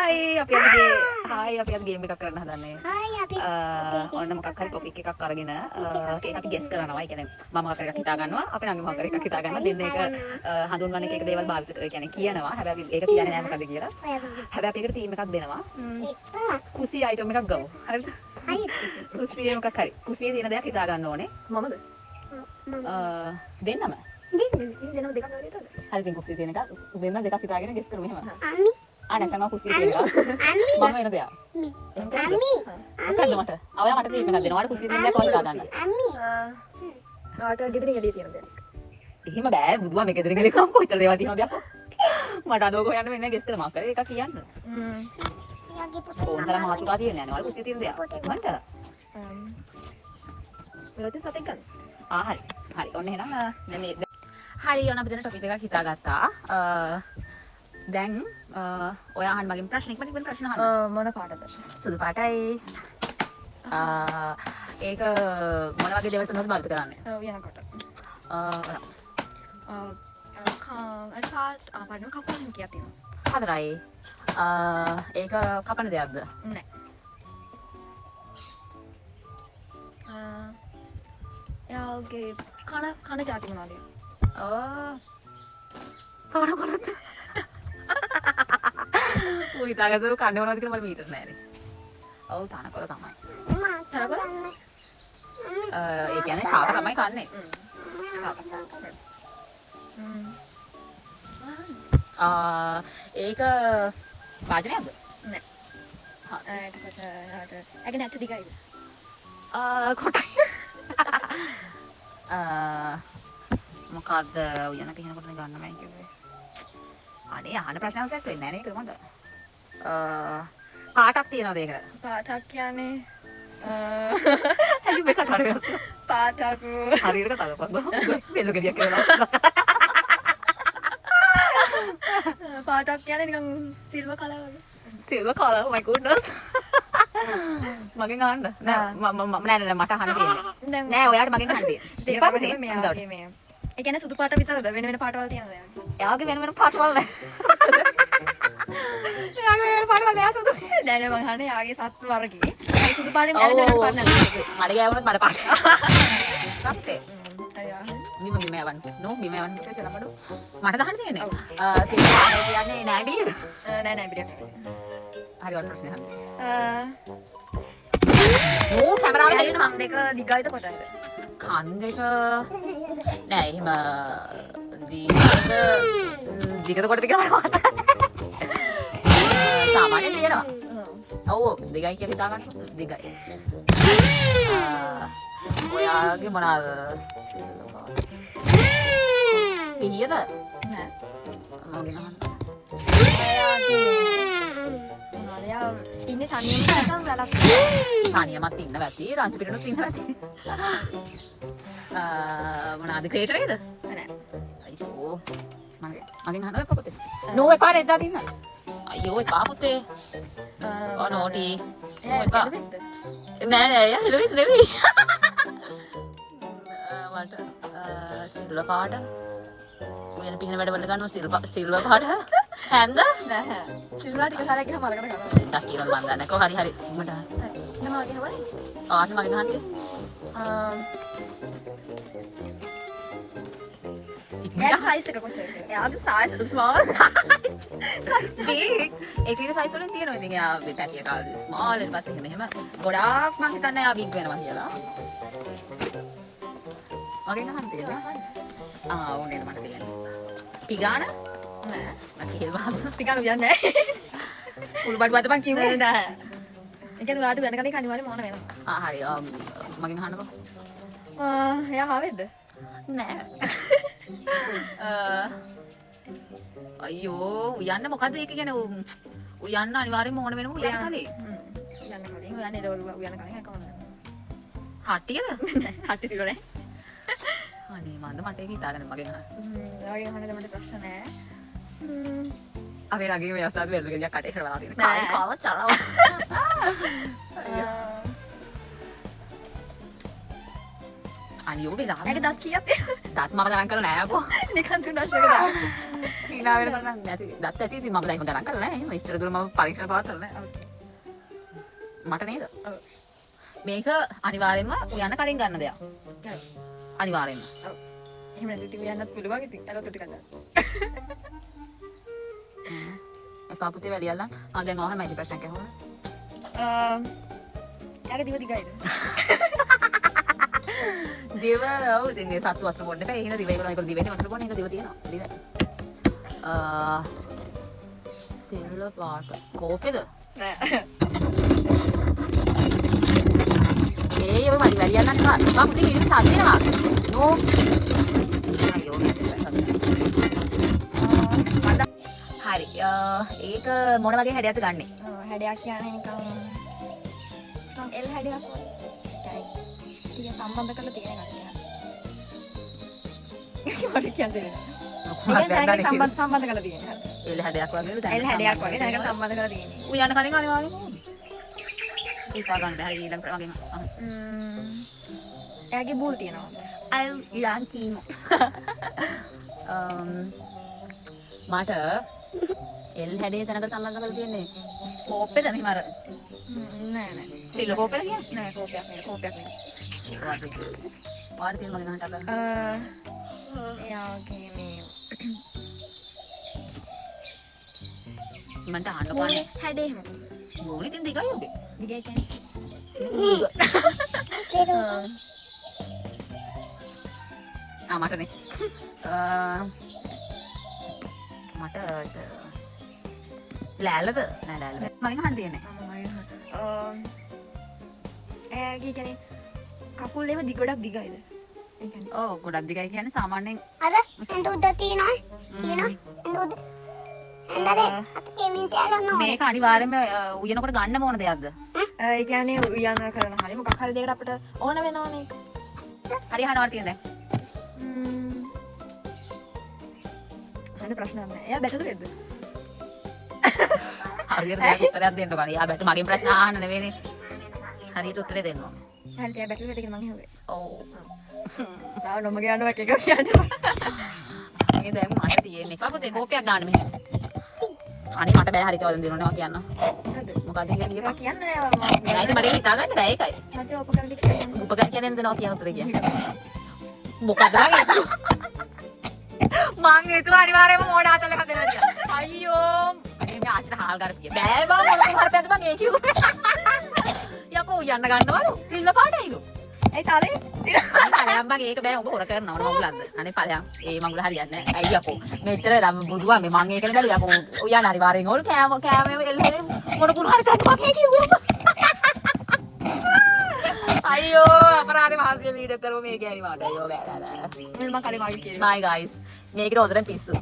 Hi අපි අද game එකක් කරන්න හදන්නේ. ඔන්න මොකක් හරි ටොපික් එකක් අරගෙන ඒක අපි ගෙස් කරනවා. ඒ කියන්නේ මම මොකක් හරි එකක් හිතා ගන්නවා. අපේ නංගි මොකක් හරි එකක් හිතා ගන්නවා. දෙන්න ඒක හඳුන්වන්න එක දේවල් භාවිත කියනවා. හැබැයි ඒක කියන්නේ නෑ මොකද කියලා. හැබැයි අපි ඒකට තීම් එකක් දෙනවා. කුසි අයිටම් එකක් ගමු. හරිද? කුසියේ මොකක් හරි. කුසියේ තියෙන දෙයක් හිතා ගන්න ඕනේ. මමද? දෙන්නම. දෙන්නම දෙකක් වගේ තද. හරි ඉතින් කුසියේ තියෙන එක දෙන්න දෙකක් හිතාගෙන ගෙස් කරමු එහෙම. අම්මි නැත්නම් කුසියේ තියෙන එක මම වෙන දෙයක්. එහෙම කරද්ද? මොකද්ද මට? අවයා මට තීම් එකක් දෙනවා. මට කුසියේ තියෙන දෙයක් ඔයාලා හිතා ගන්න. අම්මි ආට ගෙදරින් එළිය තියෙන දෙයක්. එහෙම බෑ බුදුවා මේක දෙන ගලේ කම් කොච්චර දේවල් තියෙනවද යකෝ. මට අද ඔක හොයන්න වෙන්නේ ගෙස් කරලා මම කරේ එකක් කියන්න. යගේ පුතේ ඕන තරම් මාතෘකා තියෙන්නේ නැහැ. ඔයාලා කුසියේ තියෙන දෙයක්. මන්ට. මෙලොත් සතෙක් ගන්න. හරි. හරි. ඔන්න එහෙනම් දැන් මේ හරි ඔන්න අපි දැන් ටොපික් එකක් හිතාගත්තා. දැන් ඔයා අහන්න මගෙන් ප්‍රශ්න ඉක්මනට ප්‍රශ්න අහන්න. මොන පාටද? සුදු පාටයි. ඒක මොන වගේ දේවල් සඳහාද භාවිත කරන්නේ? යනකොට. පාට කපන්න කියා තියෙනවා. හතරයි. ඒක කපන දෙයක්ද? නෑ. යාගේ කන ජාති මොනවද? කන කොලත්. ඌ හිතාගත්තලු කන්නේ මොනවද කියලා මට මීටර් නෑනේ. ඔව් තනකොළ තමයි. මා තනකොළ? ඒ කියන්නේ ශාක තමයි කන්නේ. ඒක වාජනයක්ද? නෑ. එතකොට ඒක නැට දිගයිද? කොටයි. මොකද්ද උයන කියනකොට ගන්න මම කිව්වේ. අනේ අහන ප්‍රශ්න සෙට් වෙන්නේ නැහැ නේද මට? පාටක් තියනවාද ඒක? පාටක් කියන්නේ ඇයි මේක කරේ? පාටක් හරියට කතාවක්ද? බෙල්ල ගෙඩියක් කියලා. පාටක් කියන්නේ නිකන් සිල්වර් කලර් වගේ. Silver colour my goodness. මගෙන් අහන්න. නෑ මට අහන්න තියෙන්නේ. නෑ ඔයාට මගෙන් අහන්න තියෙන්නේ. දෙපාරම තියෙන්නේ. මේ ඒ කියන්නේ සුදු පාට විතරද වෙන වෙන පාටවල් තියනද? එයාගේ වෙන වෙන පාටවල් නෑ. එයාගේ වෙන වෙන පාටවල් නෑ සුදු. නෑ නෑ මං අහන්නේ යාගේ සත් වර්ගයේ. ඒ සුදු පාටෙන් වෙන වෙන පාට නෑ. මඩ ගෑවුනොත් මඩ පාට. රක්තේ. අයියා. බිම යවන්න. නෝ බිම යවන්න කියලා සලමඩු. මට ගහන්න තියෙන්නේ. සිල්වර් පාට කියන්නේ නෑ බිලියද? නෑ නෑ බිලියක්. හරි වට ප්‍රශ්නේ අහන්න. ඕ කැමරාවේ හැදෙන කන් දෙක දිගයිද කොටයිද? කන් දෙක නෑ එහෙම දිගට කොටද කියලා මට මතක නැහැ. සාමාන්‍යයෙන් තියෙනවා. ඔව් දෙකයි කියලා හිතා ගන්න. දෙකයි. ඔයාගේ මොනවාද? පිහියද? නෑ. මගෙන් අහන්න. එයා ඉන්නේ තනියම නැත්නම් රැලක් තනියමත් ඉන්න වැති රංචු පිටුනුත් ඉන්න වැති. මොනවාද ක්‍රේටරේද? නෑ. අයිසෝ මගෙන් අහන්න එපා පුතේ. නෝ එපා රෙද්දා තින්න. අයියෝ එපා පුතේ. නෝටි. එපා. නෑ නෑ යා හෙළුවෙත් නෙවෙයි. මට සිල්වර් පාට. ඔයන පිහින වැඩවල ගන්නවා සිල්වර් පාට. හැන්ද? නෑ. සිල්වර් ටික කාලයක් ගියාම අරගෙන කරනවා. දකින්න මන් දන්නේ. කො හරි හරි. මට නම වගේ නවනේ. ආන්න මගෙන් අහන්න. එයාගේ සයිස් එක කොච්චරද? එයාගේ සයිස් ස්මෝල්. බිග්. ඒකේ සයිස් වලින් තියෙනවා. ඉතින් එයා පැටිය කාලේ ස්මෝල් ඊට පස්සේ එහෙම ගොඩාක් මං හිතන්නේ එයා බිග් වෙනවා කියලා. මගෙන් අහන්න තියෙනවා. ඕනේ මට තියෙන්නේ. පිගාන? නෑ. මට කියවන්න. ටිකක් උයන්නේ නෑ. උළු බඩු අත මං කිව්වේ. නෑ. ඒ කියන්නේ ඔයාලට වෙන කෙනෙක් අනිවාර්යයෙන්ම ඕන වෙනවා. හරි. මගෙන් අහන්නකෝ. එයා හාවෙද්ද? නෑ. අයියෝ උයන්න මොකද ඒක කියන්නේ උයන්න අනිවාර්යෙන්ම ඕන වෙනවා උයන්න කලින්. උයන්න කලින් උයන්න එළවලු උයන්න කලින් අකවන්න. හට්ටියද? හට්ටි සිල්වර් නෑ. අනේ මන්ද මට ඒක හිතාගන්න මගෙන් අහන්න. ඔයගෙන් අහන්න මට ප්‍රශ්න නෑ. අපේ රගේ මේ අවස්ථාවේ වෙල්ල ගෙඩියක් කටේ කරලා තියෙන. නෑ. කාල චරව. අනියෝ වෙලා. ඒකේ දත් කීයක් තියෙනවද? දත් මම ගණන් කරලා නෑ අපෝ. නිකන් තුනක් දාන්න. hina වෙනකන් නම් නැති දත් ඇති ඉතින් මම දැන් ගණන් කරලා නෑ. එහෙම එච්චර දුර මම පරීක්ෂණ පවත්වලා නෑ. මට නේද? ඔව්. මේක අනිවාර්යෙන්ම උයන්න කලින් ගන්න දෙයක්. අනිවාර්යෙන්ම. ඔව්. එහෙම නැත්නම් ඉතින් යන්නත් පුළුවන් ඉතින්. අලොත් ටිකක් දාන්න. එපා පුතේ වැලියල්ලා. දැන් අහන්න මයිති ප්‍රශ්නයක් අහන්න. එයාගේ දිව දිගයිද? දිව ඔව් ඉතින් ඒ සත්තු වතුර බොන්න එපා. ඒ හින්දා දිව ඒගොල්ලෝ දිවෙන්නේ වතුර බොන්න. ඒක දිව තියෙනවා. දිව. සිල්ල පාට. කෝපෙද? නෑ. ඒ ඔය මදි වැලියල්ලා නේ. මම පුතේ ඉන්නේ සද්ද වෙනවා. නෝ. අයියෝ හරි. ඒක මොන වගේ හැඩයක්ද ගන්නෙ? හැඩයක් කියන්නේ නිකන් එල් හැඩයක් වගේ. ටික සම්බන්ධ කරලා තියෙන එකක් කියන්නේ. මට කියන්නේ නෑ. සම්බන්ධ කරලා තියෙන. එල් හැඩයක් වගේද? එල් හැඩයක් වගේ දැනකට සම්බන්ධ කරලා තියෙන්නේ. උයන්න කලින් අනිවාර්යෙන්ම හිතා ගන්න බෑ. හරි ඊළඟ වගේ. එයාගේ බූල් තියෙනවා. I love you. මට එල් හැඩේ තැනකට සම්බන්ධ කරලා තියෙන්නේ. කෝප්පේද මෙහෙම අර නෑ නෑ. සිල්ල කෝප්පේද කියන්නේ? නෑ කෝපයක් නෙවෙයි කෝපයක් නෙවෙයි. පාර තියෙන මගේ ගහට අර එයාගේ මේ මන්ට අහන්න මොනේ පාන්නේ. හැඩේ එහෙම. මොනේ තින් දිගයි ඔගේ. දිගයි කියන්නේ. මටනේ. මට ලෑල්ලද? නෑ ලෑල්ල. මගෙන් අහන්න තියෙන්නේ. එයාගේ කියන්නේ කකුල් ඒව ගොඩක් දිගයිද? ඒ කියන්නේ ඔව් ගොඩක් දිගයි කියන්නේ සාමාන්‍යයෙන් අද එඳ උඩ තියෙනවා. එඳ උඩ. එඳද අත කෙමින් තියාගන්න ඕනේ. මේක අනිවාර්යයෙන්ම උයනකොට ගන්න ඕන දෙයක්ද? ඒ කියන්නේ උයන කරන හරිය මොකක් හරි දෙයකට අපිට ඕන වෙනවනේ. හරි අහනවා තියෙන දැන්. අහන්න ප්‍රශ්නයක් නෑ. එයා බැටළු වෙද්ද? හරියට දැන් උත්තරයක් දෙන්න ඕන. යා බැට මගෙන් ප්‍රශ්න අහන්න නෙවෙයිනේ. හරියට උත්තරේ දෙන්න ඕන. හරියට එයා බැටළු වෙද්ද කියලා මං අහුවේ. ඔව්. තාම නොමග යනවා එක එක කියනවා. මේ දැන් මට තියෙන්නේ. පපුතේ කෝපයක් දාන්න මෙහෙම. අනේ මට බෑ හරියට වදින්න දෙනවා කියන්න. මොකද කියන්නේ? ඒවා කියන්නේ නෑ මම. නෑ ඉතින් මට හිතා ගන්න බෑ ඒකයි. මට උපකරණ ටික කියන්න. උපකාර කියන්නේ දෙනවා කියන උත්තරේ කියන්නේ. මොකද මං හිතුවා අනිවාර්යයෙන්ම මොඩ ආතල හදලා කියලා. අයියෝ මේ ආච්චිට හාල් කරපිය. බෑ බං මොකද හරපැද්ද මං ඒ කිව්වේ. යකෝ යන්න ගන්නවලු. සිල්ල පාටයිලු. ඒ තාලේ ඵලයන් බං ඒක බෑ ඔබ හොර කරනව මගුලක්ද? අනේ ඵලයන් ඒ මගුල හරියන්නේ නැහැ. අයිය යකෝ. මෙච්චර දම් බුදුවා මේ මං ඒකනේ බැලුවා යකෝ. යන්න අනිවාර්යෙන් ඕල් කෑම එල්ලෙන්නේ මොන කුණු හරි පැද්ද මං ඒ කිව්වේ. අයියෝ අපරාධේ මහන්සිය වීඩියෝ කරමු මේක ඇනි මට. අයියෝ බෑ. මම කලින් වගේ කිව්වා. Bye guys. මේකට හොදට පිස්සු.